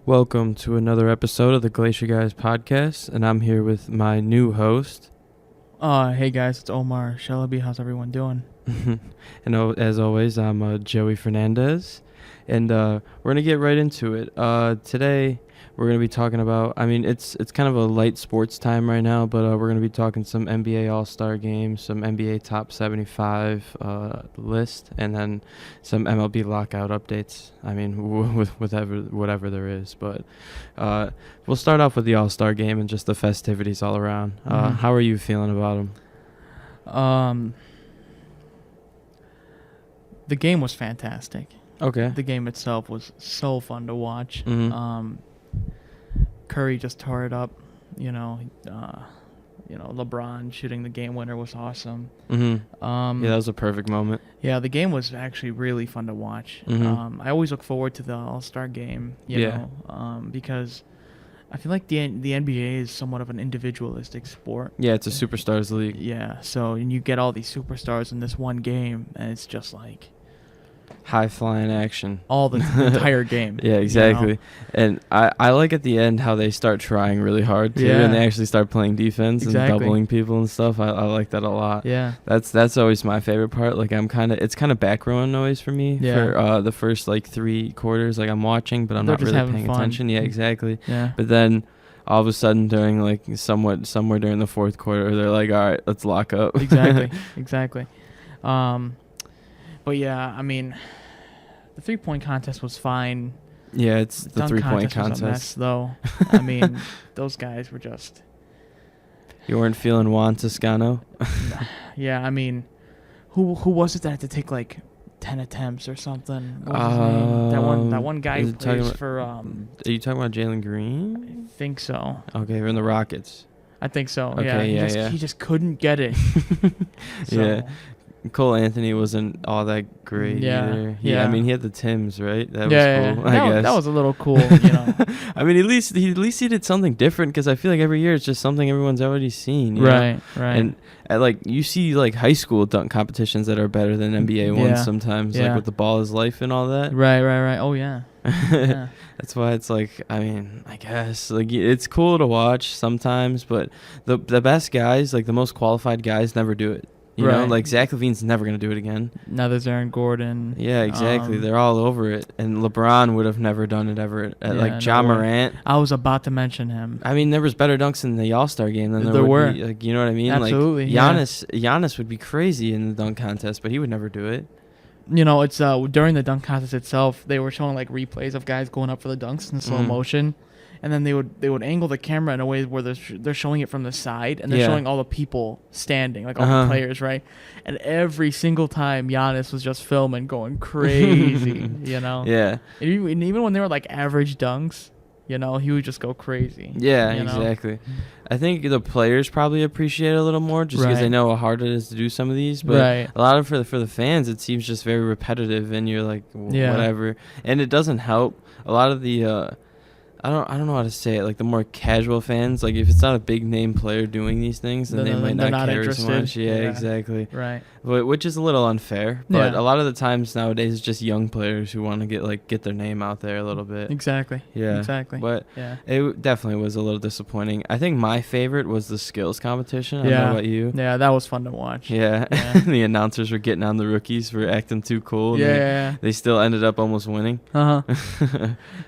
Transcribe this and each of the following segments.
Welcome to another episode of the Glacier Guys podcast, and I'm here with my new host. Hey guys, it's Omar. Shalabi, how's everyone doing? And as always, I'm Joey Fernandez, and we're gonna get right into it. Today we're gonna be talking about. It's kind of a light sports time right now, but we're gonna be talking some NBA All-Star games, some NBA Top 75 list, and then some MLB Lockout updates. Whatever there is, but we'll start off with the All-Star game and just the festivities all around. How are you feeling about them? The game was fantastic. Okay. The game itself was so fun to watch. Mm-hmm. Curry just tore it up. LeBron shooting the game winner was awesome. Mm-hmm. That was a perfect moment. Yeah, the game was actually really fun to watch. Mm-hmm. I always look forward to the All-Star game, because I feel like the NBA is somewhat of an individualistic sport. Yeah, it's a superstars league. Yeah, so and you get all these superstars in this one game, and it's just like High-flying action. all the entire game. Yeah, exactly. And I like at the end how they start trying really hard, too, and they actually start playing defense and doubling people and stuff. I like that a lot. Yeah. That's always my favorite part. Like, it's kind of background noise for me for the first, 3 quarters. Like, I'm watching, but I'm not really paying attention. Yeah, exactly. Yeah. But then all of a sudden during, somewhere during the fourth quarter, they're like, all right, let's lock up. Exactly. But yeah, the 3-point contest was fine. Yeah, it's the 3-point contest. Was a mess, though. Those guys were just. You weren't feeling Juan Toscano? Yeah, who was it that had to take 10 attempts or something? What was his name? That one guy who plays for. Are you talking about Jalen Green? I think so. Okay, we're in the Rockets. I think so. Okay, He just couldn't get it. Yeah. Cole Anthony wasn't all that great either. He had the Timbs, right? That was cool, I guess. That was a little cool, at least he did something different, because I feel like every year it's just something everyone's already seen. You know? And you see high school dunk competitions that are better than NBA ones sometimes, with the ball is life and all that. Right. Oh yeah. That's why it's I guess it's cool to watch sometimes, but the best guys, the most qualified guys, never do it. You know, Zach LaVine's never going to do it again. Now there's Aaron Gordon. Yeah, exactly. They're all over it. And LeBron would have never done it ever. John Morant. I was about to mention him. There was better dunks in the All-Star game than there would be. You know what I mean? Absolutely. Giannis would be crazy in the dunk contest, but he would never do it. It's during the dunk contest itself, they were showing replays of guys going up for the dunks in slow motion. And then they would angle the camera in a way where they're showing it from the side, and they're showing all the people standing, all the players, right? And every single time, Giannis was just filming, going crazy, Yeah. And even when they were average dunks, he would just go crazy. Yeah, exactly. I think the players probably appreciate it a little more, just because they know how hard it is to do some of these. But a lot of for the fans, it seems just very repetitive, and you're whatever. And it doesn't help. A lot of the I don't know how to say it. The more casual fans, if it's not a big name player doing these things, then they might not care as much. Yeah, exactly. Right. Which is a little unfair. But a lot of the times nowadays, it's just young players who want to get their name out there a little bit. Exactly. Yeah. Exactly. But it definitely was a little disappointing. I think my favorite was the skills competition. I don't know about you. Yeah, that was fun to watch. Yeah. The announcers were getting on the rookies for acting too cool. They still ended up almost winning.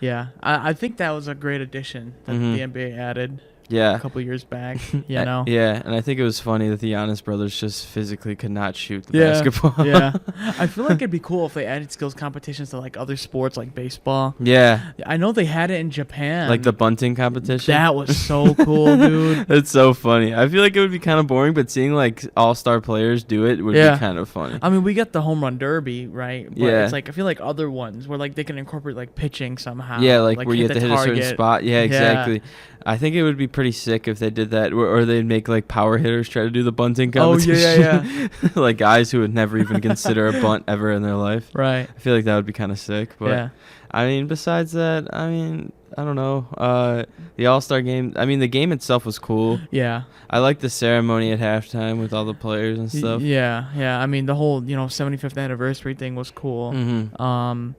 Yeah. I think that was a great addition that the NBA added a couple years back, Yeah, and I think it was funny that the Giannis brothers just physically could not shoot the basketball. Yeah. I feel like it'd be cool if they added skills competitions to other sports like baseball. Yeah. I know they had it in Japan. The bunting competition. That was so cool, dude. That's so funny. I feel like it would be kind of boring, but seeing all-star players do it would be kind of funny. We got the home run derby, right? But it's I feel like other ones where they can incorporate pitching somehow. Yeah, where you have to hit a certain spot. Yeah, exactly. I think it would be pretty sick if they did that, or they'd make power hitters try to do the bunting competition. Oh yeah. Guys who would never even consider a bunt ever in their life. Right. I feel like that would be kind of sick. But besides that, I don't know. The All-Star game. The game itself was cool. Yeah. I liked the ceremony at halftime with all the players and stuff. Yeah. The whole 75th anniversary thing was cool. Mm-hmm.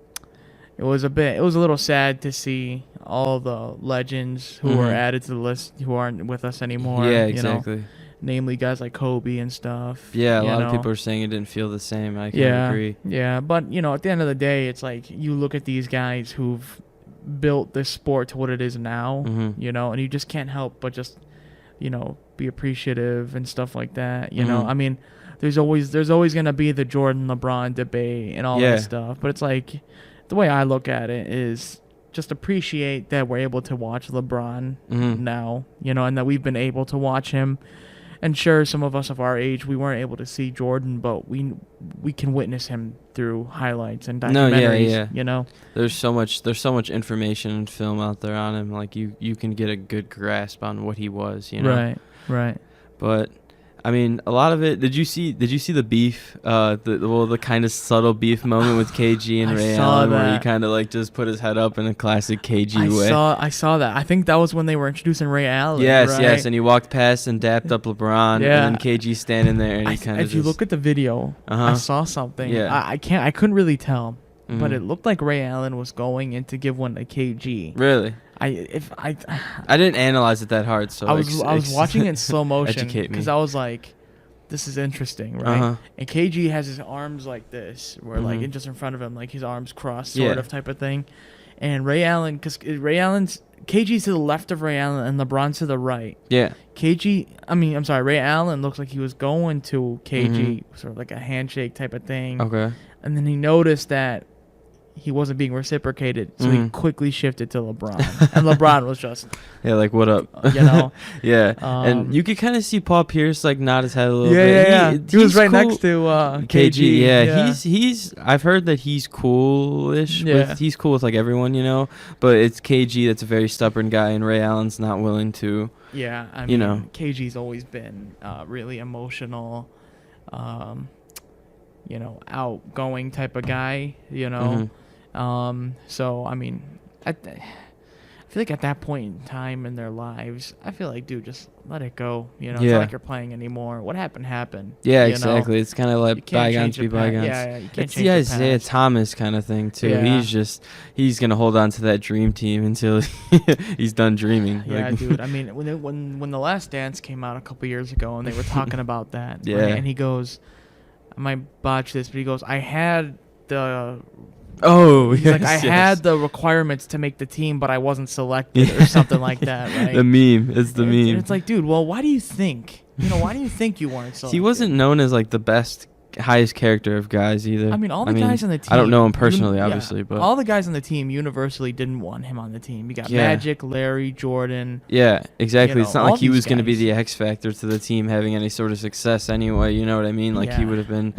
It was a little sad to see all the legends who were added to the list who aren't with us anymore. Yeah, exactly. You know, namely guys like Kobe and stuff. Yeah, a lot of people are saying it didn't feel the same. I can agree. Yeah, but you know, at the end of the day, it's like you look at these guys who've built this sport to what it is now, you know, and you just can't help but just, you know, be appreciative and stuff like that. You know, I mean, there's always gonna be the Jordan LeBron debate and all that stuff, but it's like the way I look at it is just appreciate that we're able to watch LeBron now, you know, and that we've been able to watch him. And sure, some of us of our age, we weren't able to see Jordan, but we can witness him through highlights and documentaries. You know, there's so much information and film out there on him. Like you can get a good grasp on what he was. You know, right. But I mean, a lot of it. Did you see the beef? The kind of subtle beef moment with KG and Ray Allen, where he kind of like just put his head up in a classic KG way. I saw that. I think that was when they were introducing Ray Allen. Yes, and he walked past and dapped up LeBron, and then KG standing there, and he kind of. If you look at the video, I saw something. Yeah. I couldn't really tell, but it looked like Ray Allen was going in to give one to KG. Really? I didn't analyze it that hard, so I was watching it in slow motion because I was like, this is interesting, right? And KG has his arms like this, where like just in front of him, like his arms crossed, sort of type of thing. And Ray Allen, because KG's to the left of Ray Allen and LeBron's to the right. Yeah. Ray Allen looks like he was going to KG, sort of like a handshake type of thing. Okay. And then he noticed that he wasn't being reciprocated, so he quickly shifted to LeBron. And LeBron was just... Yeah, like, what up? You know? Yeah. And you could kind of see Paul Pierce, like, nod his head a little bit. Yeah. He was right next to KG. Yeah. He's... I've heard that he's coolish. Yeah. He's cool with, like, everyone, you know? But it's KG that's a very stubborn guy, and Ray Allen's not willing to... Yeah, I mean, KG's always been really emotional, you know, outgoing type of guy, you know? So, I mean, I feel like at that point in time in their lives, I feel like, dude, just let it go. You know, it's not like you're playing anymore. What happened. Yeah, exactly. It's kind of like bygones be bygones. Yeah, you can't it's the Isaiah Thomas kind of thing, too. Yeah. He's going to hold on to that dream team until he's done dreaming. Yeah, like, dude. I mean, when The Last Dance came out a couple years ago and they were talking about that, yeah. Right? And he goes, I might botch this, but he goes, I had the... Oh, he's like, I had the requirements to make the team, but I wasn't selected or something like that, right? The meme. It's the meme. And it's like, dude, well, why do you think you weren't selected? He wasn't known as like the best, highest character of guys either. I mean, all the guys on the team. I don't know him personally, obviously, but all the guys on the team universally didn't want him on the team. You got Magic, Larry, Jordan. Yeah, exactly. It's not like he was going to be guys. the X factor to the team having any sort of success anyway. You know what I mean? Like he wouldn't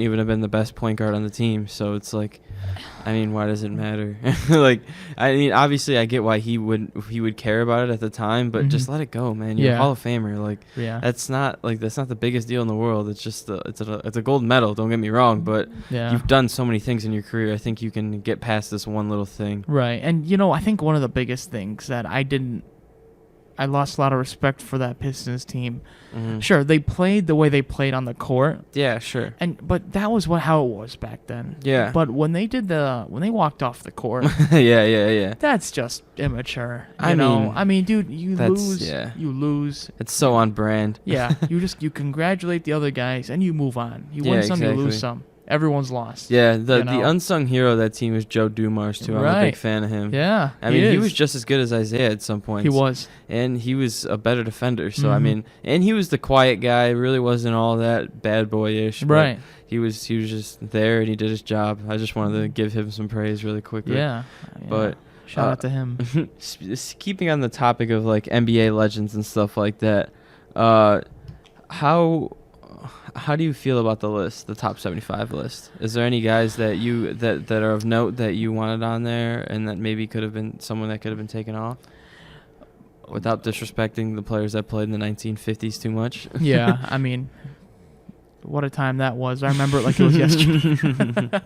even have been the best point guard on the team. So it's like, I mean, why does it matter? Like, I mean, obviously, I get why he would care about it at the time, but just let it go, man. You're a Hall of Famer. Like, that's not the biggest deal in the world. It's just it's a gold medal. Don't get me wrong, but you've done so many things in your career. I think you can get past this one little thing. Right, and I think one of the biggest things that I lost a lot of respect for that Pistons team. Sure, they played the way they played on the court. Yeah, sure. But that was how it was back then. Yeah. But when they walked off the court, yeah. That's just immature. I mean, dude, you lose. It's so on brand. Yeah, you congratulate the other guys and you move on. You win some, you lose some. Everyone's lost. Yeah, the unsung hero of that team was Joe Dumars, too. I'm a big fan of him. Yeah, I mean, he was just as good as Isaiah at some point. He was. And he was a better defender. So, I mean, and he was the quiet guy. Really wasn't all that bad boy-ish. Right. He was just there, and he did his job. I just wanted to give him some praise really quickly. Yeah. But shout out to him. Keeping on the topic of, like, NBA legends and stuff like that, how do you feel about the list, the top 75 list? Is there any guys that are of note that you wanted on there and that maybe could have been someone that could have been taken off? Without disrespecting the players that played in the 1950s too much. Yeah, I mean, what a time that was. I remember it like it was yesterday.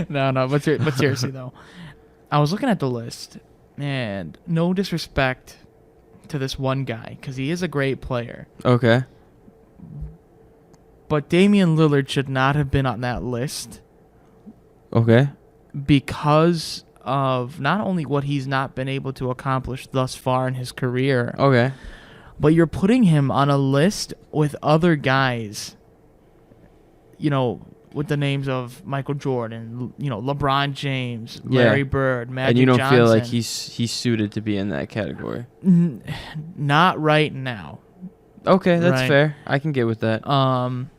No, but seriously though. I was looking at the list, and no disrespect to this one guy, because he is a great player. Okay. But Damian Lillard should not have been on that list. Okay. Because of not only what he's not been able to accomplish thus far in his career, Okay. but you're putting him on a list with other guys, with the names of Michael Jordan, LeBron James, Larry Bird, Magic And you don't Johnson. feel like he's suited to be in that category? Not right now. Okay, that's Right. fair. I can get with that. And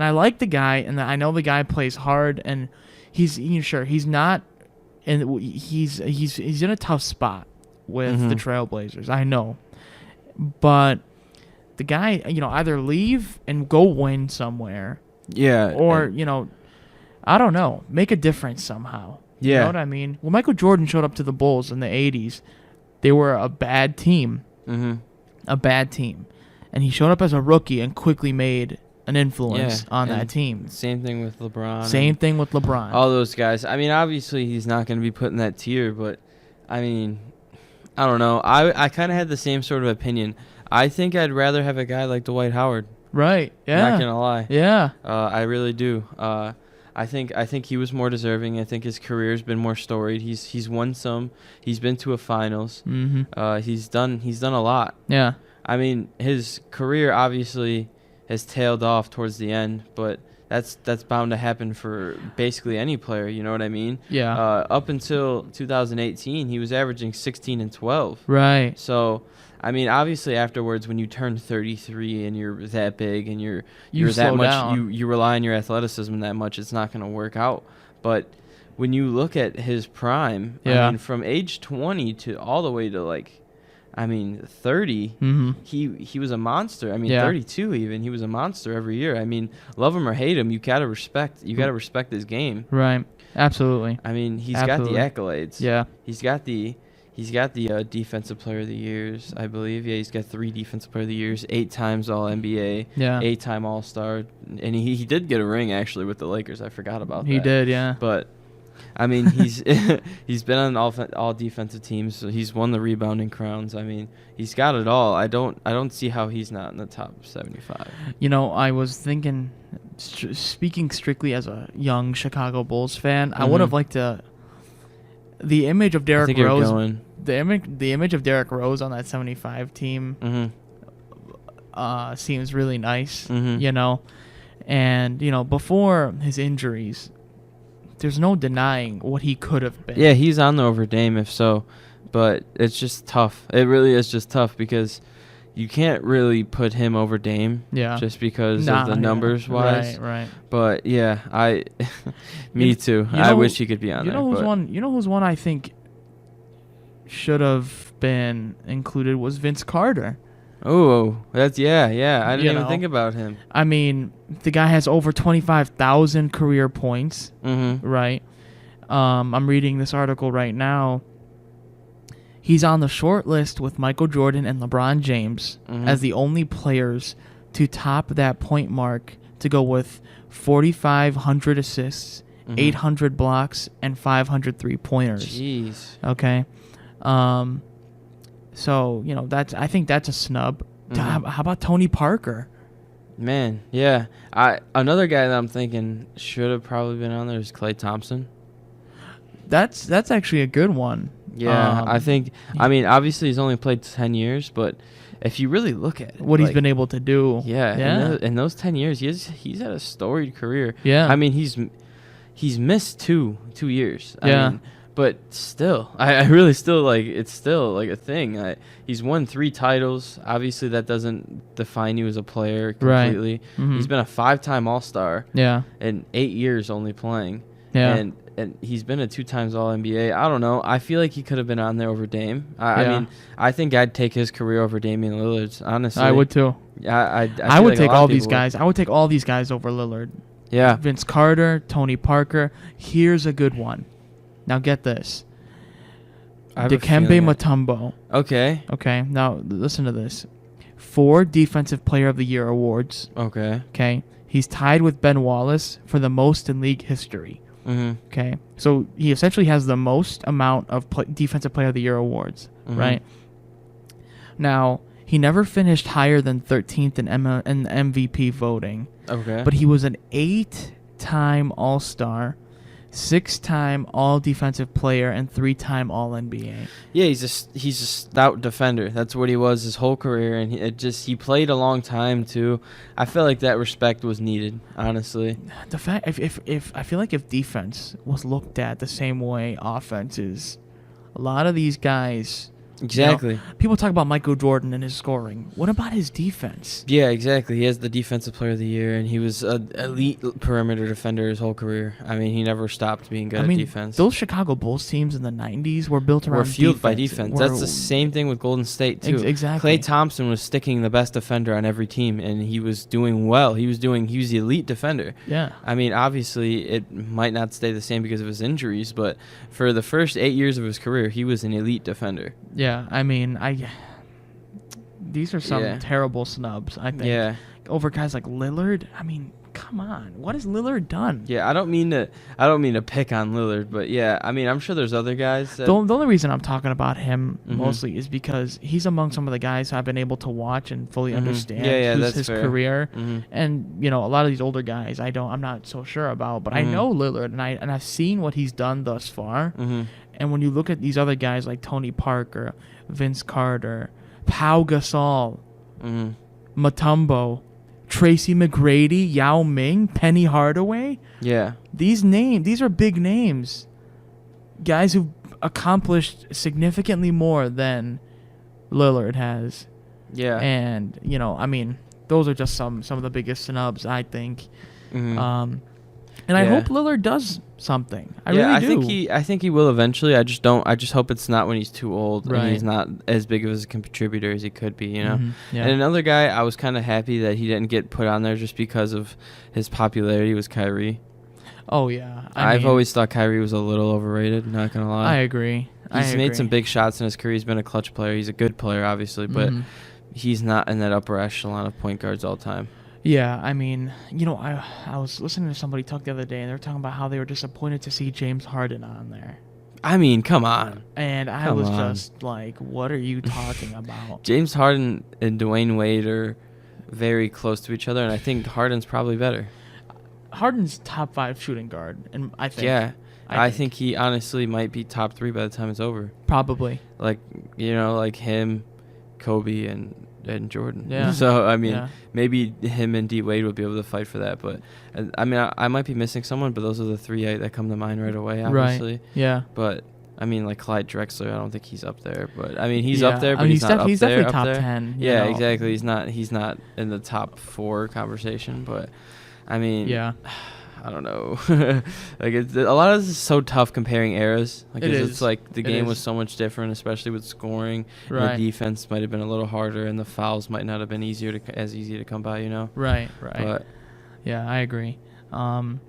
I like the guy, and I know the guy plays hard, and he's not, and he's in a tough spot with the Trailblazers. I know, but the guy, either leave and go win somewhere, or I don't know, make a difference somehow. You know what I mean? When Michael Jordan showed up to the Bulls in the '80s, they were a bad team, a bad team, and he showed up as a rookie and quickly made an influence on that team. Same thing with LeBron. Same thing with LeBron. All those guys. I mean, obviously he's not going to be put in that tier, but I mean, I don't know. I kind of had the same sort of opinion. I think I'd rather have a guy like Dwight Howard. Right. Yeah. Not gonna lie. Yeah. I really do. I think he was more deserving. I think his career's been more storied. He's won some. He's been to a finals. He's done a lot. Yeah. I mean, his career obviously has tailed off towards the end, but that's bound to happen for basically any player. You know what I mean? Yeah. Up until 2018, he was averaging 16 and 12. Right. So, I mean, obviously afterwards, when you turn 33 and you're that big and you're You that slow much, down. you rely on your athleticism that much, it's not going to work out. But when you look at his prime, I mean, from age 20 to all the way to 30, he was a monster. I mean, 32 even, he was a monster every year. I mean, love him or hate him, you gotta respect his game. Right. Absolutely. I mean, he's Absolutely. got the accolades. Yeah. He's got the defensive player of the years, I believe. Yeah, he's got 3 defensive player of the years, 8 times All NBA, Yeah. 8-time All Star, and he did get a ring actually with the Lakers. I forgot about that. He did. Yeah. But I mean, he's been on all defensive teams. So he's won the rebounding crowns. I mean, he's got it all. I don't see how he's not in the top 75. I was thinking, speaking strictly as a young Chicago Bulls fan, I would have liked to. The image of Derrick Rose, the image of Derrick Rose on that 75 team, seems really nice. And before his injuries, there's no denying what he could have been. Yeah, he's on the over Dame if so, but it's just tough. It really is just tough because you can't really put him over Dame. Yeah. Just because of the numbers wise. Right. But yeah, me too. I wish he could be on there. Who's one I think should have been included was Vince Carter. Oh, that's yeah. I didn't even think about him. I mean, the guy has over 25,000 career points. Right. I'm reading this article right now. He's on the short list with Michael Jordan and LeBron James as the only players to top that point mark, to go with 4,500 assists, 800 blocks, and 500 three-pointers. Jeez. Okay. So, I think that's a snub. How about Tony Parker? Man, yeah. Another guy that I'm thinking should have probably been on there is Klay Thompson. That's actually a good one. Yeah, I think. I mean, obviously he's only played 10 years, but if you really look at it, what he's been able to do. Yeah. In those 10 years, he's had a storied career. Yeah. I mean, he's missed two years. Yeah. I mean, but still, I really still it's still a thing. He's won 3 titles. Obviously, that doesn't define you as a player completely. Right. He's been a 5-time All-Star. Yeah. In 8 years only playing. Yeah. And he's been a 2 times All NBA. I don't know. I feel like he could have been on there over Dame. I mean, I think I'd take his career over Damian Lillard's. Honestly, I would too. I would take all these guys. I would take all these guys over Lillard. Yeah. Vince Carter, Tony Parker. Here's a good one. Now get this. Dikembe Mutombo. Okay. Okay. Now listen to this. 4 Defensive Player of the Year awards. Okay. He's tied with Ben Wallace for the most in league history. Okay. So he essentially has the most amount of Defensive Player of the Year awards, right? Now, he never finished higher than 13th in MVP voting. Okay. But he was an 8-time All-Star, 6-time All Defensive Player and 3-time All NBA. Yeah, he's a stout defender. That's what he was his whole career, and he played a long time too. I feel like that respect was needed, honestly. The fact if I feel like if defense was looked at the same way offense is, a lot of these guys. Exactly. People talk about Michael Jordan and his scoring. What about his defense? Yeah, exactly. He has the Defensive Player of the Year, and he was an elite perimeter defender his whole career. I mean, he never stopped being good at defense. Those Chicago Bulls teams in the 90s were built around fueled by defense. That's the same thing with Golden State, too. Exactly. Klay Thompson was sticking the best defender on every team, and he was doing well. He was the elite defender. Yeah. I mean, obviously, it might not stay the same because of his injuries, but for the first 8 years of his career, he was an elite defender. Yeah, I mean, these are some terrible snubs, I think. Yeah. Over guys like Lillard. I mean, come on. What has Lillard done? Yeah, I don't mean to pick on Lillard, but yeah, I mean, I'm sure there's other guys. The only reason I'm talking about him mostly is because he's among some of the guys I've been able to watch and fully understand his career. And, a lot of these older guys I'm not so sure about, but I know Lillard and I've seen what he's done thus far. And when you look at these other guys like Tony Parker, Vince Carter, Pau Gasol, Mutombo, Tracy McGrady, Yao Ming, Penny Hardaway. Yeah. These are big names. Guys who've accomplished significantly more than Lillard has. Yeah. And, I mean, those are just some of the biggest snubs, I think. And I hope Lillard does something. I really do. I think he will eventually. I just hope it's not when he's too old and he's not as big of a contributor as he could be, Yeah. And another guy I was kind of happy that he didn't get put on there just because of his popularity was Kyrie. Oh yeah. I've always thought Kyrie was a little overrated, not going to lie. I agree. He's made some big shots in his career. He's been a clutch player. He's a good player obviously, but he's not in that upper echelon of point guards all the time. Yeah, I mean, I was listening to somebody talk the other day, and they were talking about how they were disappointed to see James Harden on there. I mean, come on. And I was just like, what are you talking about? James Harden and Dwayne Wade are very close to each other, and I think Harden's probably better. Harden's top 5 shooting guard, and I think. Yeah, I think he honestly might be top 3 by the time it's over. Probably. Like, like him, Kobe, and Jordan. Yeah. So, I mean, maybe him and D. Wade would be able to fight for that. But, I mean, I might be missing someone, but those are the 3 that come to mind right away, obviously. Right. Yeah. But, I mean, like Clyde Drexler, I don't think he's up there. But, I mean, he's up there, but he's not up there. He's definitely top 10. Yeah, exactly. He's not in the top 4 conversation. But, I mean... Yeah. I don't know. Like a lot of this is so tough comparing eras. Like it's like the game was so much different, especially with scoring. Right. And the defense might have been a little harder, and the fouls might not have been as easy to come by. Right. But yeah, I agree. But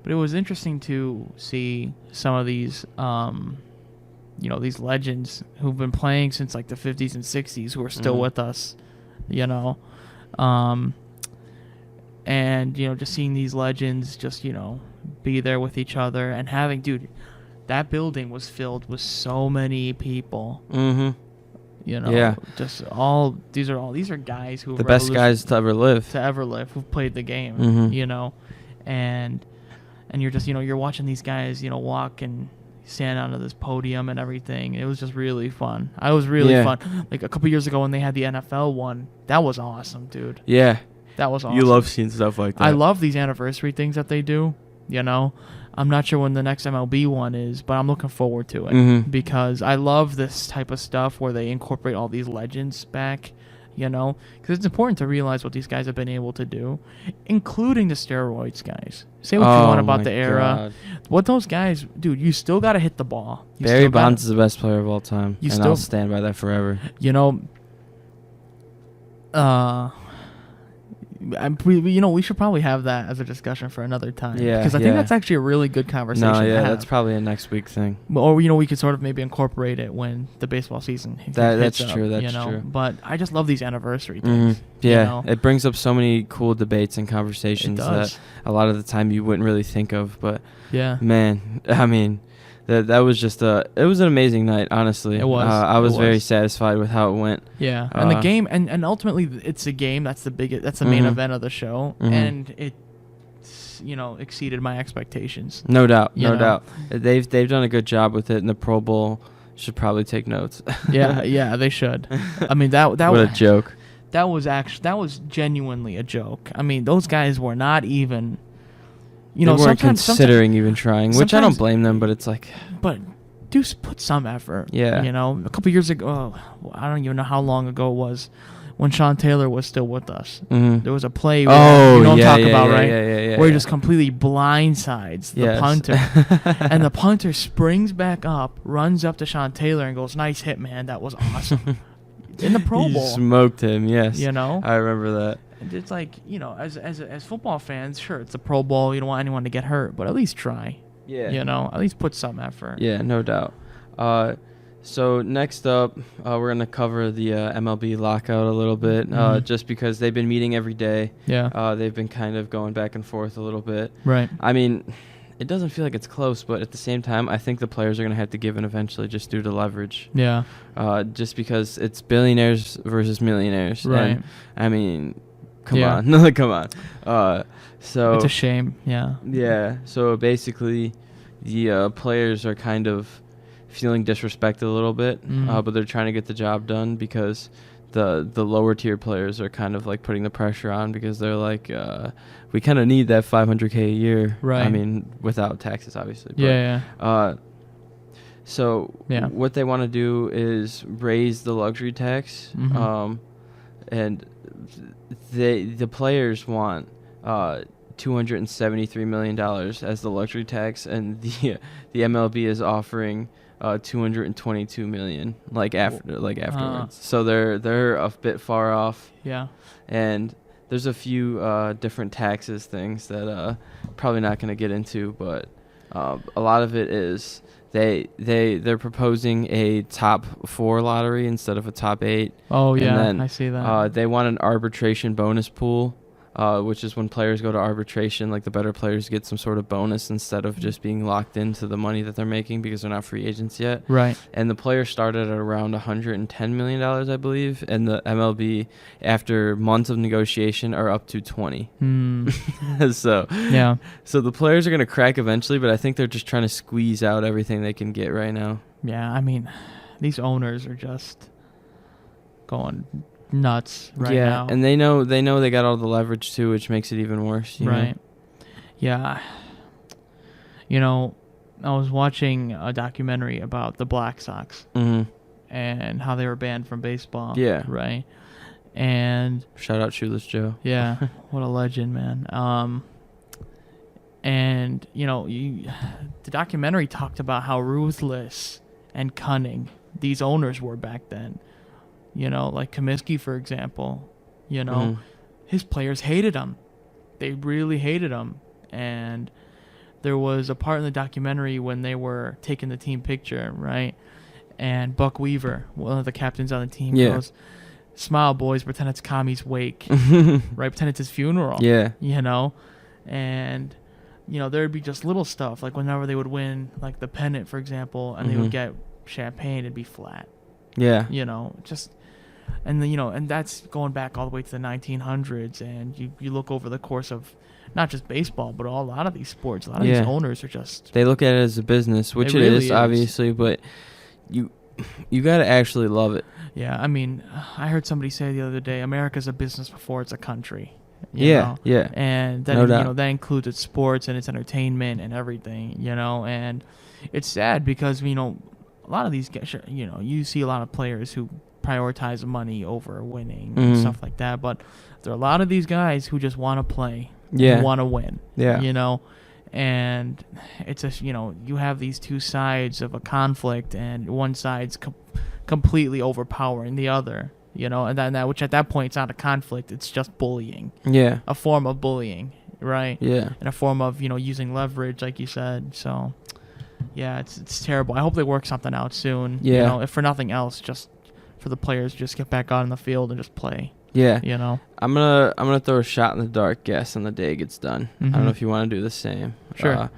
it was interesting to see some of these, these legends who've been playing since like the 50s and 60s who are still with us. And, just seeing these legends just, be there with each other and having, dude, that building was filled with so many people. Just these are guys who the best guys to ever live, who've played the game, and you're just, you're watching these guys, walk and stand onto this podium and everything. It was just really fun. It was really fun. Like a couple years ago when they had the NFL one, that was awesome, dude. Yeah. That was awesome. You love seeing stuff like that. I love these anniversary things that they do. I'm not sure when the next MLB one is, but I'm looking forward to it because I love this type of stuff where they incorporate all these legends back. Because it's important to realize what these guys have been able to do, including the steroids guys. Say what you want about the era. What those guys, dude, you still got to hit the ball. Barry Bonds is the best player of all time, and I'll stand by that forever. We should probably have that as a discussion for another time. Yeah, because I think that's actually a really good conversation. No, yeah, that's probably a next week thing. Or we could sort of maybe incorporate it when the baseball season. That's true. That's true. But I just love these anniversary things. Yeah, it brings up so many cool debates and conversations that a lot of the time you wouldn't really think of. But man, I mean. That was just it was an amazing night, honestly. It was. I was very satisfied with how it went. Yeah, and the game, and ultimately it's a game. That's the main event of the show, and exceeded my expectations. No doubt, You no know? doubt. They've done a good job with it, and the Pro Bowl should probably take notes. Yeah, they should. I mean, that What a joke. That was genuinely a joke. I mean, those guys were not even. They weren't considering even trying, which I don't blame them, but it's like. But do put some effort. Yeah. A couple years ago, I don't even know how long ago it was, when Sean Taylor was still with us. Mm-hmm. There was a play where, I'm talking about, right? Yeah, where he just completely blindsides the punter. And the punter springs back up, runs up to Sean Taylor and goes, "Nice hit, man. That was awesome." In the Pro Bowl. He smoked him, yes. I remember that. And it's like, as football fans, sure, it's a Pro Bowl. You don't want anyone to get hurt, but at least try. Yeah. At least put some effort. Yeah, no doubt. So next up, we're going to cover the MLB Lockout a little bit, just because they've been meeting every day. Yeah. They've been kind of going back and forth a little bit. Right. I mean, it doesn't feel like it's close, but at the same time, I think the players are going to have to give in eventually just due to leverage. Yeah. Just because it's billionaires versus millionaires. Right. And, I mean, come on. Come on. So it's a shame. Yeah. Yeah. So basically, the players are kind of feeling disrespected a little bit, but they're trying to get the job done because the lower tier players are kind of like putting the pressure on because they're like, we kind of need that $500K a year. Right. I mean, without taxes, obviously. But, Yeah. So what they want to do is raise the luxury tax, and the players want $273 million as the luxury tax, and the MLB is offering $222 million afterwards. So they're a bit far off. Yeah. And there's a few different taxes things that probably not going to get into, but a lot of it is they're proposing a top 4 lottery instead of a top 8. Oh, and yeah, then, I see that. they want an arbitration bonus pool, which is when players go to arbitration, like the better players get some sort of bonus instead of just being locked into the money that they're making because they're not free agents yet. Right. And the players started at around $110 million, I believe, and the MLB, after months of negotiation, are up to 20. So the players are going to crack eventually, but I think they're just trying to squeeze out everything they can get right now. Yeah, I mean, these owners are just going nuts right now. And they know they got all the leverage too, which makes it even worse. You know? Yeah. I was watching a documentary about the Black Sox and how they were banned from baseball. Yeah. Right. And shout out Shoeless Joe. Yeah. What a legend, man. And the documentary talked about how ruthless and cunning these owners were back then. Like Comiskey, for example, his players hated him. They really hated him. And there was a part in the documentary when they were taking the team picture, right? And Buck Weaver, one of the captains on the team, goes, "Smile, boys, pretend it's Kami's wake." Right? Pretend it's his funeral. Yeah. And, there'd be just little stuff. Like whenever they would win, like the pennant, for example, and they would get champagne, it'd be flat. Yeah. And and that's going back all the way to the 1900s. And you look over the course of not just baseball, but a lot of these sports. A lot of these owners are just, they look at it as a business, which it really is, obviously, but you got to actually love it. Yeah, I mean, I heard somebody say the other day, America's a business before it's a country. Yeah. And that that includes its sports and its entertainment and everything. And it's sad because a lot of these guys, you see a lot of players who prioritize money over winning and stuff like that, but there are a lot of these guys who just want to play, want to win, and it's you have these two sides of a conflict, and one side's completely overpowering the other, and that which at that point it's not a conflict, it's just bullying, a form of bullying, right? And a form of using leverage, like you said. So it's terrible. I hope they work something out soon. If for nothing else, just for the players, just get back out in the field and just play. I'm gonna throw a shot in the dark guess on the day it gets done. I don't know if you want to do the same. Sure.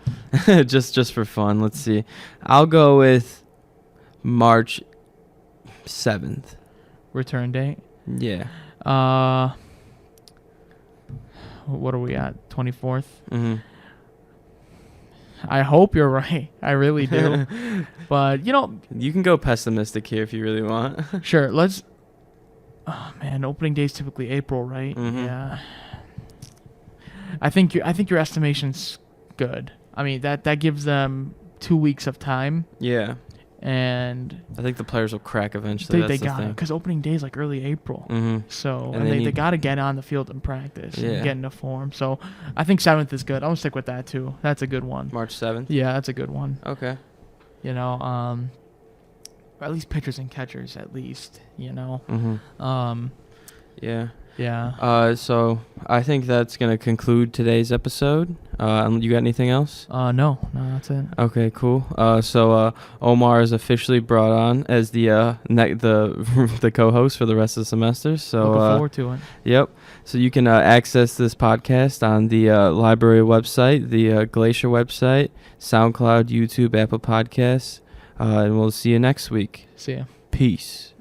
Just for fun. Let's see. I'll go with March 7th. Return date. Yeah. what are we at? 24th. Mm-hmm. I hope you're right. I really do. But you can go pessimistic here if you really want. Sure. Let's. Oh man, opening day is typically April, right? Mm-hmm. Yeah. I think your estimation's good. I mean that gives them 2 weeks of time. Yeah. And I think the players will crack eventually. They got it because opening day is like early April. Mm-hmm. So and they got to get on the field and practice and get into form. So I think 7th is good. I'm gonna stick with that too. That's a good one. March 7th. Yeah, that's a good one. Okay. Or at least pitchers and catchers. At least Mm-hmm. Yeah. So I think that's gonna conclude today's episode. You got anything else? No, that's it. Okay, cool. So Omar is officially brought on as the the co-host for the rest of the semester. So looking forward to it. Yep. So you can access this podcast on the library website, the Glacier website, SoundCloud, YouTube, Apple Podcasts, and we'll see you next week. See ya. Peace.